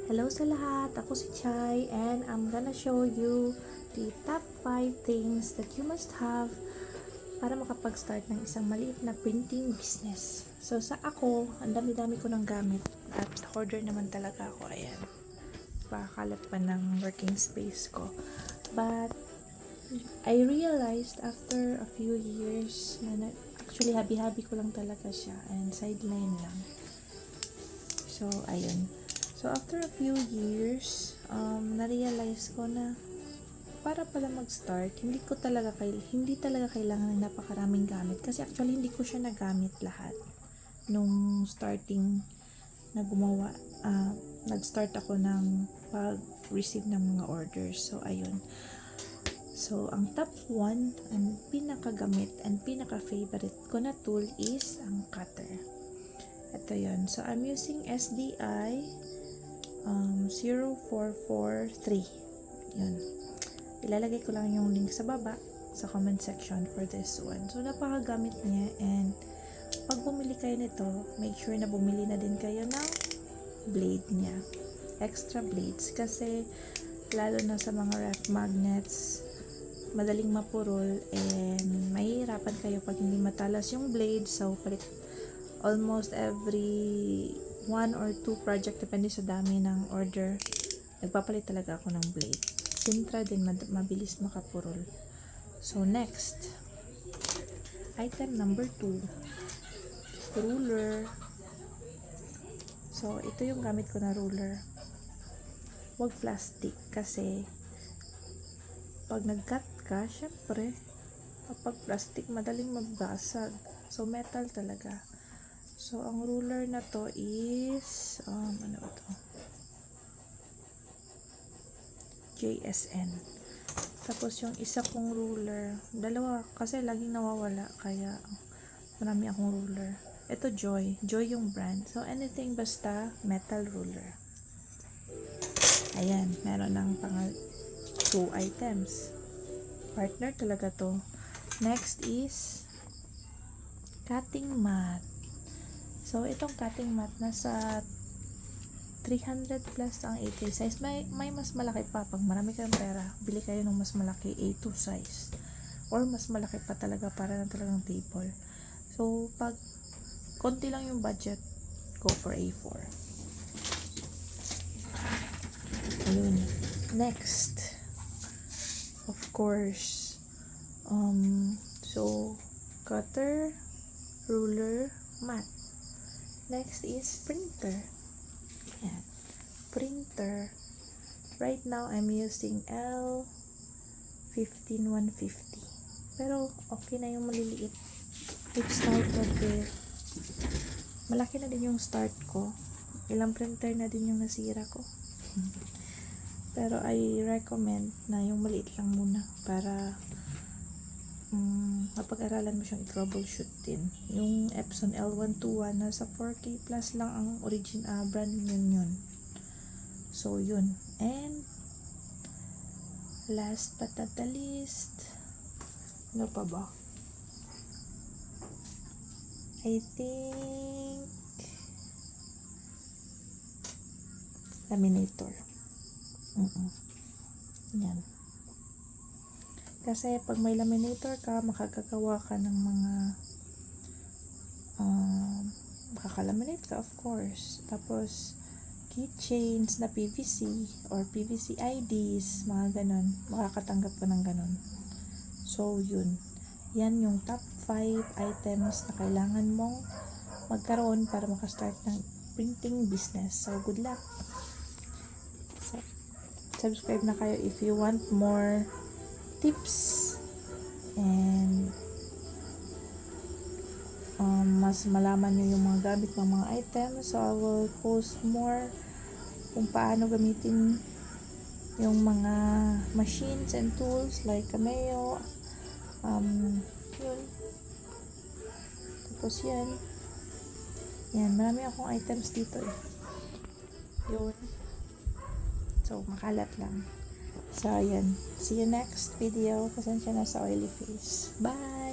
Hello sa lahat, ako si Chai and I'm gonna show you the top 5 things that you must have para makapag-start ng isang maliit na printing business. So sa ako, ang dami-dami ko ng gamit at hoarder naman talaga ako, ayan. Pakakalat pa ng working space ko. But I realized after a few years na actually habi-habi ko lang talaga siya and sideline lang. So ayun. So, after a few years, na-realize ko na para pala mag-start, hindi talaga kailangan ng napakaraming gamit. Kasi actually, hindi ko siya nagamit lahat. Nung starting na nag-start ako ng pag-receive ng mga orders. So, ayun. So, ang top 1, ang pinakagamit and pinaka-favorite ko na tool is ang cutter. Ito yun. So, I'm using SDI 0443. Yun. Ilalagay ko lang yung link sa baba sa comment section for this one. So, napakagamit niya and pag bumili kayo nito, make sure na bumili na din kayo ng blade niya. Extra blades kasi lalo na sa mga ref magnets, madaling mapurol and mahihirapan kayo pag hindi matalas yung blade. So, almost every 1 or 2 project, depende sa dami ng order, nagpapalit talaga ako ng blade. Sintra din, mabilis makapurol. So, next, item number 2, ruler. So, ito yung gamit ko na ruler. Huwag plastic kasi pag nag-cut ka, syempre, kapag plastic, madaling magbasag. So, metal talaga. So, ang ruler na to is, ano ba to? JSN. Tapos, yung isa kong ruler, dalawa, kasi laging nawawala, kaya marami akong ruler. Ito, Joy. Joy yung brand. So, anything basta metal ruler. Ayan, meron ng 2 items. Partner talaga to. Next is, cutting mat. So, itong cutting mat, nasa 300 plus ang A3 size. May mas malaki pa. Pag marami kayong pera, bili kayo ng mas malaki A2 size. Or mas malaki pa talaga para na talagang table. So, pag konti lang yung budget, go for A4. Ayun. Next. Of course. So, cutter, ruler, mat. Next is printer. Ayan. Printer. Right now, I'm using L15150. Pero, okay na yung maliliit. It started with, malaki na din yung start ko. Ilang printer na din yung nasira ko. Pero, I recommend na yung maliit lang muna para mapag-aralan mo siyang i-troubleshoot din. Yung Epson L121 nasa 4K plus lang ang brand yun. So, yun. And last but not the least, ano pa ba? I think laminator. Yan. Kasi pag may laminator ka, makagagawa ka ng mga makakalaminate ka, of course. Tapos keychains na PVC or PVC IDs, mga ganon. Makakatanggap ka ng ganon. So, yun. Yan yung top 5 items na kailangan mong magkaroon para makastart ng printing business. So, good luck! So, subscribe na kayo if you want more tips and mas malaman nyo yung mga gamit ng mga items. So, I will post more kung paano gamitin yung mga machines and tools like Cameo. Yun. Tapos yan. Yan, marami akong items dito eh. Yun. So, makalat lang. So, ayan. See you next video. Pasensya na sa oily face. Bye!